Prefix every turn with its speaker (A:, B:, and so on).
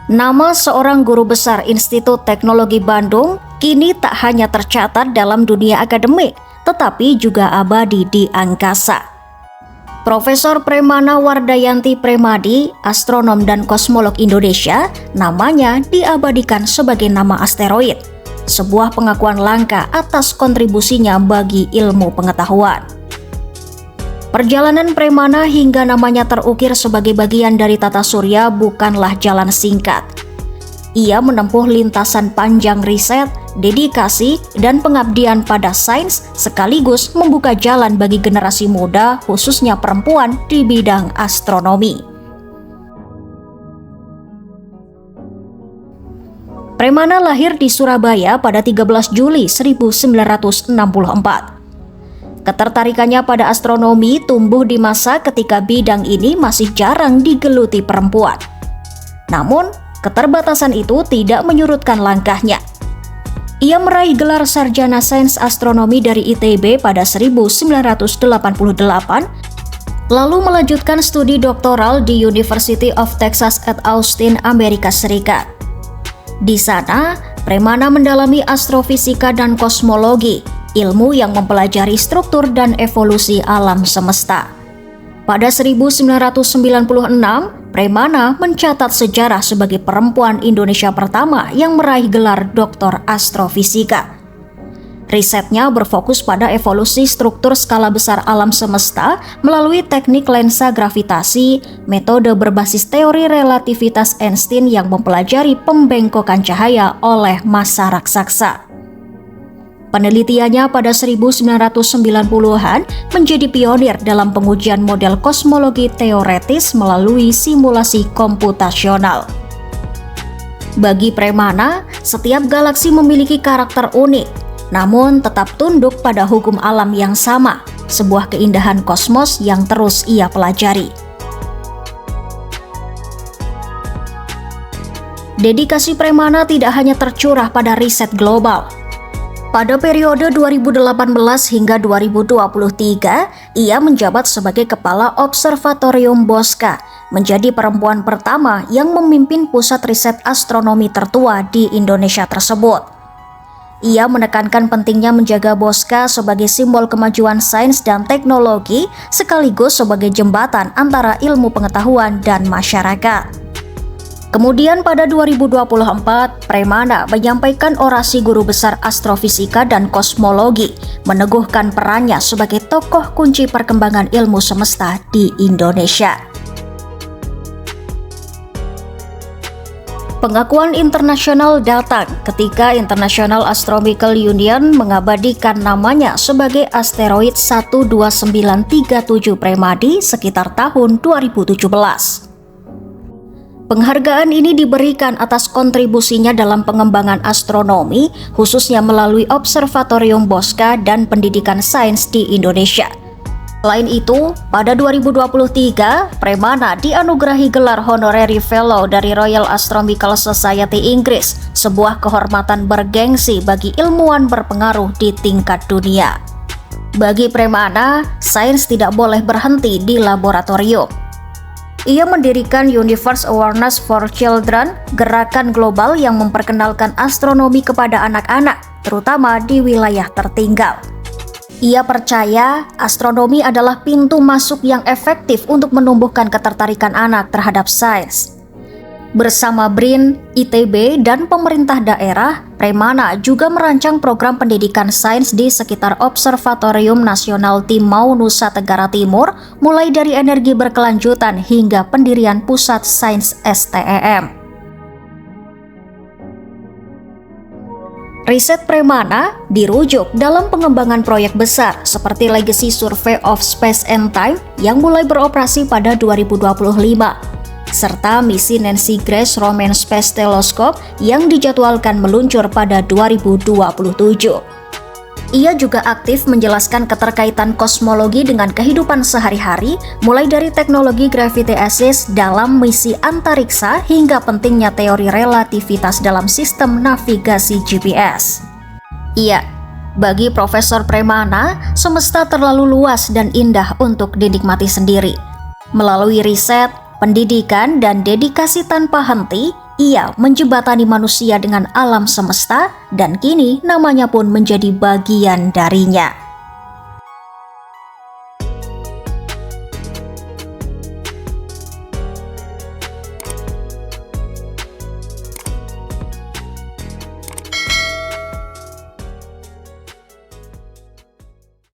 A: Nama seorang guru besar Institut Teknologi Bandung kini tak hanya tercatat dalam dunia akademik, tetapi juga abadi di angkasa. Profesor Premana Wardayanti Premadi, astronom dan kosmolog Indonesia, namanya diabadikan sebagai nama asteroid, sebuah pengakuan langka atas kontribusinya bagi ilmu pengetahuan. Perjalanan Premana hingga namanya terukir sebagai bagian dari tata surya bukanlah jalan singkat. Ia menempuh lintasan panjang riset, dedikasi, dan pengabdian pada sains sekaligus membuka jalan bagi generasi muda, khususnya perempuan di bidang astronomi. Premana lahir di Surabaya pada 13 Juli 1964. Ketertarikannya pada astronomi tumbuh di masa ketika bidang ini masih jarang digeluti perempuan. Namun, keterbatasan itu tidak menyurutkan langkahnya. Ia meraih gelar sarjana sains astronomi dari ITB pada 1988, lalu melanjutkan studi doktoral di University of Texas at Austin, Amerika Serikat. Di sana, Premana mendalami astrofisika dan kosmologi, ilmu yang mempelajari struktur dan evolusi alam semesta. Pada 1996, Premana mencatat sejarah sebagai perempuan Indonesia pertama yang meraih gelar doktor astrofisika. Risetnya berfokus pada evolusi struktur skala besar alam semesta melalui teknik lensa gravitasi, metode berbasis teori relativitas Einstein yang mempelajari pembengkokan cahaya oleh massa raksasa. Penelitiannya pada 1990-an menjadi pionir dalam pengujian model kosmologi teoretis melalui simulasi komputasional. Bagi Premana, setiap galaksi memiliki karakter unik, namun tetap tunduk pada hukum alam yang sama, sebuah keindahan kosmos yang terus ia pelajari. Dedikasi Premana tidak hanya tercurah pada riset global. Pada periode 2018 hingga 2023, ia menjabat sebagai Kepala Observatorium Bosca, menjadi perempuan pertama yang memimpin pusat riset astronomi tertua di Indonesia tersebut. Ia menekankan pentingnya menjaga Bosca sebagai simbol kemajuan sains dan teknologi, sekaligus sebagai jembatan antara ilmu pengetahuan dan masyarakat. Kemudian pada 2024, Premana menyampaikan orasi guru besar astrofisika dan kosmologi, meneguhkan perannya sebagai tokoh kunci perkembangan ilmu semesta di Indonesia. Pengakuan internasional datang ketika International Astronomical Union mengabadikan namanya sebagai asteroid 12937 Premadi sekitar tahun 2017. Penghargaan ini diberikan atas kontribusinya dalam pengembangan astronomi, khususnya melalui Observatorium Bosca dan pendidikan sains di Indonesia. Selain itu, pada 2023, Premana dianugerahi gelar Honorary Fellow dari Royal Astronomical Society Inggris, sebuah kehormatan bergengsi bagi ilmuwan berpengaruh di tingkat dunia. Bagi Premana, sains tidak boleh berhenti di laboratorium. Ia mendirikan Universe Awareness for Children, gerakan global yang memperkenalkan astronomi kepada anak-anak, terutama di wilayah tertinggal. Ia percaya astronomi adalah pintu masuk yang efektif untuk menumbuhkan ketertarikan anak terhadap sains. Bersama BRIN, ITB, dan pemerintah daerah, Premana juga merancang program pendidikan sains di sekitar Observatorium Nasional Timau, Nusa Tenggara Timur, mulai dari energi berkelanjutan hingga pendirian Pusat Sains STEM. Riset Premana dirujuk dalam pengembangan proyek besar seperti Legacy Survey of Space and Time yang mulai beroperasi pada 2025. Serta misi Nancy Grace Roman Space Telescope yang dijadwalkan meluncur pada 2027. Ia juga aktif menjelaskan keterkaitan kosmologi dengan kehidupan sehari-hari, mulai dari teknologi gravity assist dalam misi antariksa hingga pentingnya teori relativitas dalam sistem navigasi GPS. Iya, bagi Profesor Premana, semesta terlalu luas dan indah untuk dinikmati sendiri. Melalui riset, pendidikan, dan dedikasi tanpa henti, Ia menjembatani manusia dengan alam semesta dan kini namanya pun menjadi bagian darinya.